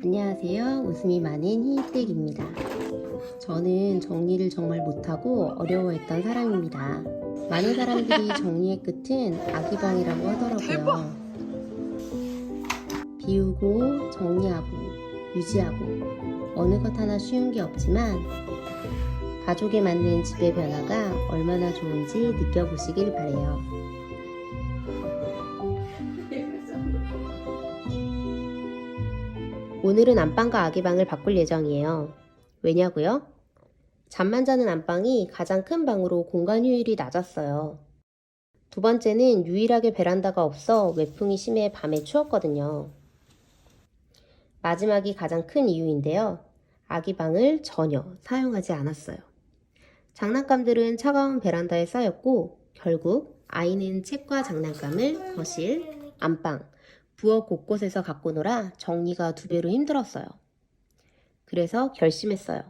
안녕하세요. 웃음이 많은 희희댁입니다. 저는 정리를 정말 못하고 어려워했던 사람입니다. 많은 사람들이 정리의 끝은 아기방이라고 하더라고요. 비우고 정리하고 유지하고 어느 것 하나 쉬운 게 없지만 가족에 맞는 집의 변화가 얼마나 좋은지 느껴보시길 바래요. 오늘은 안방과 아기방을 바꿀 예정이에요. 왜냐고요? 잠만 자는 안방이 가장 큰 방으로 공간 효율이 낮았어요. 두 번째는 유일하게 베란다가 없어 외풍이 심해 밤에 추웠거든요. 마지막이 가장 큰 이유인데요. 아기방을 전혀 사용하지 않았어요. 장난감들은 차가운 베란다에 쌓였고 결국 아이는 책과 장난감을 거실, 안방, 부엌 곳곳에서 갖고 놀아 정리가 2배로 힘들었어요. 그래서 결심했어요.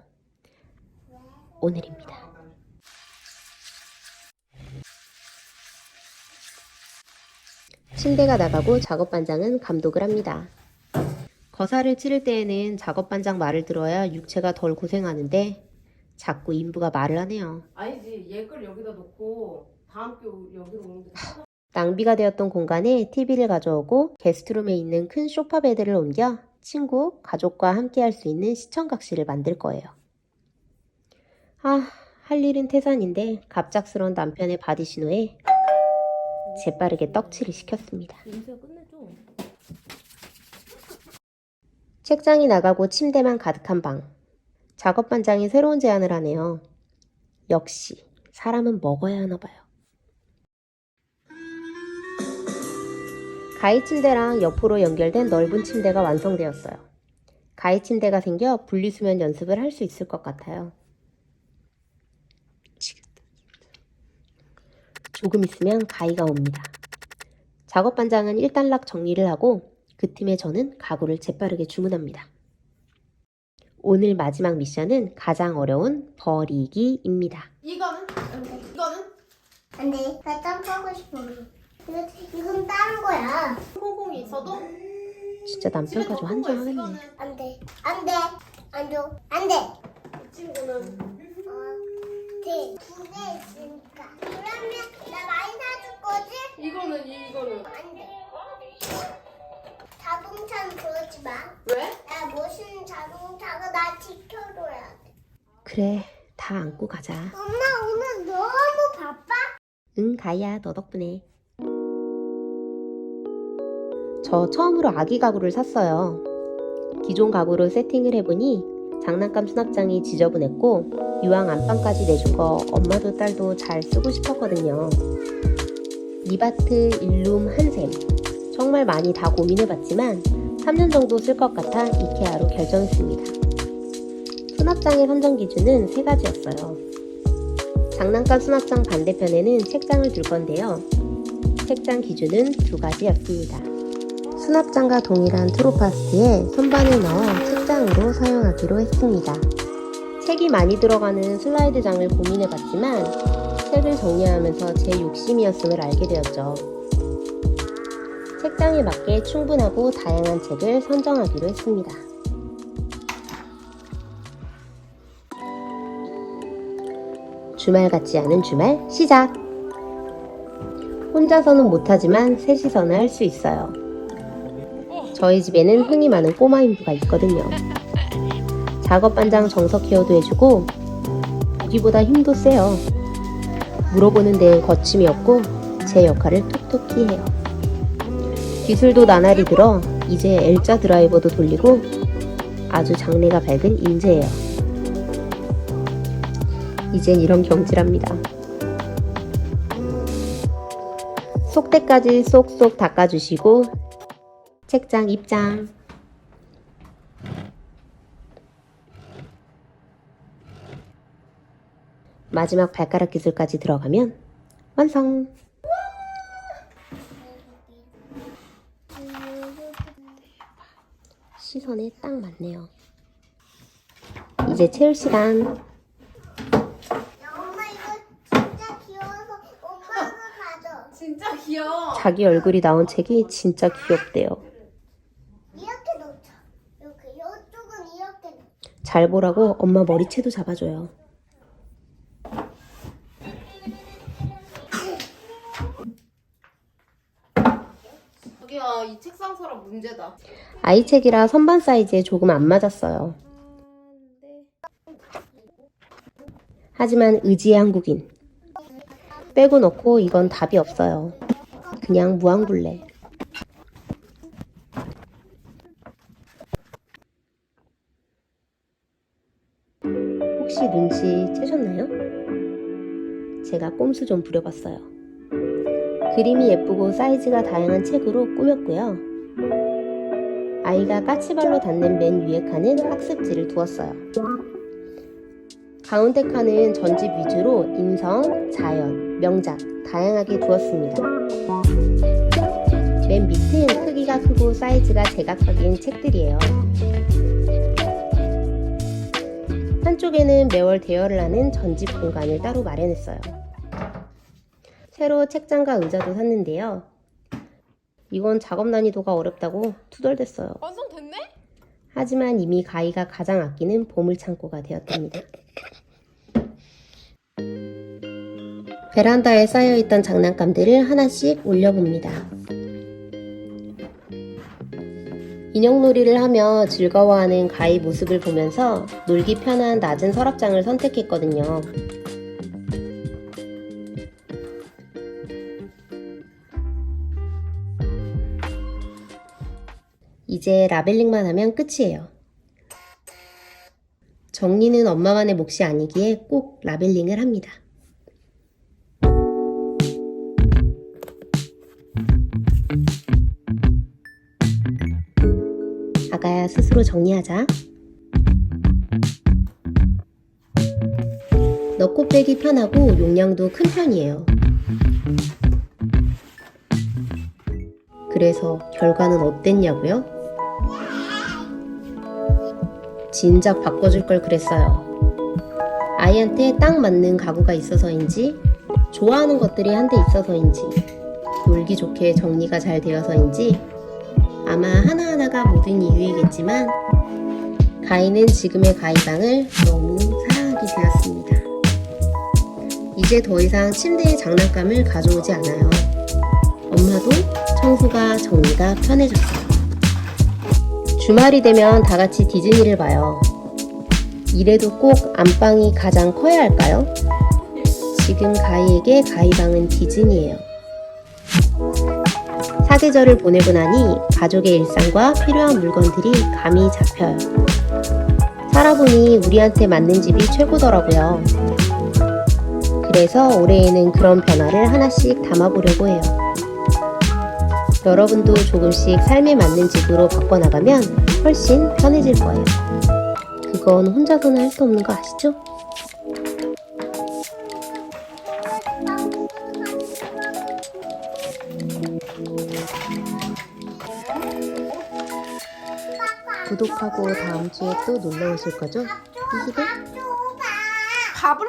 오늘입니다. 침대가 나가고 작업반장은 감독을 합니다. 거사를 치를 때에는 작업반장 말을 들어야 육체가 덜 고생하는데 자꾸 인부가 말을 하네요. 아니지, 얘 걸 여기다 놓고 다음 게 여기로 오는데 낭비가 되었던 공간에 TV를 가져오고 게스트룸에 있는 큰 소파 베드를 옮겨 친구, 가족과 함께 할 수 있는 시청각실을 만들 거예요. 할 일은 태산인데 갑작스러운 남편의 바디 신호에 재빠르게 떡칠을 시켰습니다. 인쇄 끝내줘. 책장이 나가고 침대만 가득한 방. 작업반장이 새로운 제안을 하네요. 역시 사람은 먹어야 하나 봐요. 가위 침대랑 옆으로 연결된 넓은 침대가 완성되었어요. 가위 침대가 생겨 분리수면 연습을 할 수 있을 것 같아요. 조금 있으면 가위가 옵니다. 작업반장은 일단락 정리를 하고 그 틈에 저는 가구를 재빠르게 주문합니다. 오늘 마지막 미션은 가장 어려운 버리기입니다. 이거는? 안 돼. 나 점프하고 싶어. 이건 다른 거야. 콩콩이 있어도? 진짜 남편 가지고 한정하겠네. 안 돼. 안 돼. 안 줘. 안 돼. 이 친구는 돼. 2개 있으니까. 그러면 나 많이 사줄 거지? 이거는 안 돼. 자동차는 그러지 마. 왜? 나 멋있는 자동차가 나 지켜줘야 돼. 그래, 다 안고 가자. 엄마 오늘 너무 바빠? 응, 가희야, 너 덕분에. 저 처음으로 아기 가구를 샀어요. 기존 가구로 세팅을 해보니 장난감 수납장이 지저분했고 이왕 안방까지 내준 거 엄마도 딸도 잘 쓰고 싶었거든요. 리바트 일룸 한샘. 정말 많이 다 고민해봤지만 3년 정도 쓸 것 같아 이케아로 결정했습니다. 수납장의 선정 기준은 3가지였어요. 장난감 수납장 반대편에는 책장을 둘 건데요. 책장 기준은 2가지였습니다. 수납장과 동일한 트로파스트에 선반을 넣어 책장으로 사용하기로 했습니다. 책이 많이 들어가는 슬라이드장을 고민해봤지만 책을 정리하면서 제 욕심이었음을 알게 되었죠. 책장에 맞게 충분하고 다양한 책을 선정하기로 했습니다. 주말 같지 않은 주말 시작! 혼자서는 못하지만 셋이서는 할 수 있어요. 저희 집에는 흥이 많은 꼬마 인부가 있거든요. 작업반장 정석 케어도 해주고 보기보다 힘도 세요. 물어보는 데엔 거침이 없고 제 역할을 톡톡히 해요. 기술도 나날이 들어 이제 L자 드라이버도 돌리고 아주 장래가 밝은 인재예요. 이젠 이런 경지랍니다. 속대까지 쏙쏙 닦아주시고 책장 입장. 마지막 발가락 기술까지 들어가면 완성! 시선에 딱 맞네요. 이제 채울 시간. 엄마 이거 진짜 귀여워서 엄마가 가져. 진짜 귀여워. 귀여워. 자기 얼굴이 나온 책이 진짜 귀엽대요. 이렇게 놓자. 이렇게 이쪽은 이렇게 놓자. 잘 보라고 엄마 머리채도 잡아줘요. 자기야, 이 책상 서랍 문제다. 아이 책이라 선반 사이즈에 조금 안 맞았어요. 하지만 의지의 한국인. 빼고 넣고 이건 답이 없어요. 그냥 무한굴레. 혹시 눈치채셨나요? 제가 꼼수 좀 부려봤어요. 그림이 예쁘고 사이즈가 다양한 책으로 꾸몄고요. 아이가 까치발로 닿는 맨 위에 칸은 학습지를 두었어요. 가운데 칸은 전집 위주로 인성, 자연, 명작 다양하게 두었습니다. 맨 밑은 크기가 크고 사이즈가 제각각인 책들이에요. 한쪽에는 매월 대여를 하는 전집 공간을 따로 마련했어요. 새로 책장과 의자도 샀는데요. 이건 작업 난이도가 어렵다고 투덜댔어요. 완성됐네? 하지만 이미 가희가 가장 아끼는 보물창고가 되었답니다. 베란다에 쌓여있던 장난감들을 하나씩 올려봅니다. 인형놀이를 하며 즐거워하는 가희 모습을 보면서 놀기 편한 낮은 서랍장을 선택했거든요. 이제 라벨링만 하면 끝이에요. 정리는 엄마만의 몫이 아니기에 꼭 라벨링을 합니다. 아가야, 스스로 정리하자. 넣고 빼기 편하고 용량도 큰 편이에요. 그래서 결과는 어땠냐고요? 진작 바꿔줄 걸 그랬어요. 아이한테 딱 맞는 가구가 있어서인지, 좋아하는 것들이 한데 있어서인지, 놀기 좋게 정리가 잘 되어서인지 아마 하나하나가 모든 이유이겠지만 가희는 지금의 가희방을 너무 사랑하게 되었습니다. 이제 더 이상 침대에 장난감을 가져오지 않아요. 엄마도 청소가 정리가 편해졌어요. 주말이 되면 다 같이 디즈니를 봐요. 이래도 꼭 안방이 가장 커야 할까요? 지금 가희에게 가희방은 디즈니예요. 사계절을 보내고 나니 가족의 일상과 필요한 물건들이 감이 잡혀요. 살아보니 우리한테 맞는 집이 최고더라고요. 그래서 올해에는 그런 변화를 하나씩 담아보려고 해요. 여러분도 조금씩 삶에 맞는 집으로 바꿔나가면 훨씬 편해질 거예요. 그건 혼자서는 할 수 없는 거 아시죠? 구독하고 다음 주에 또 놀러 오실 거죠? 이기들? 밥을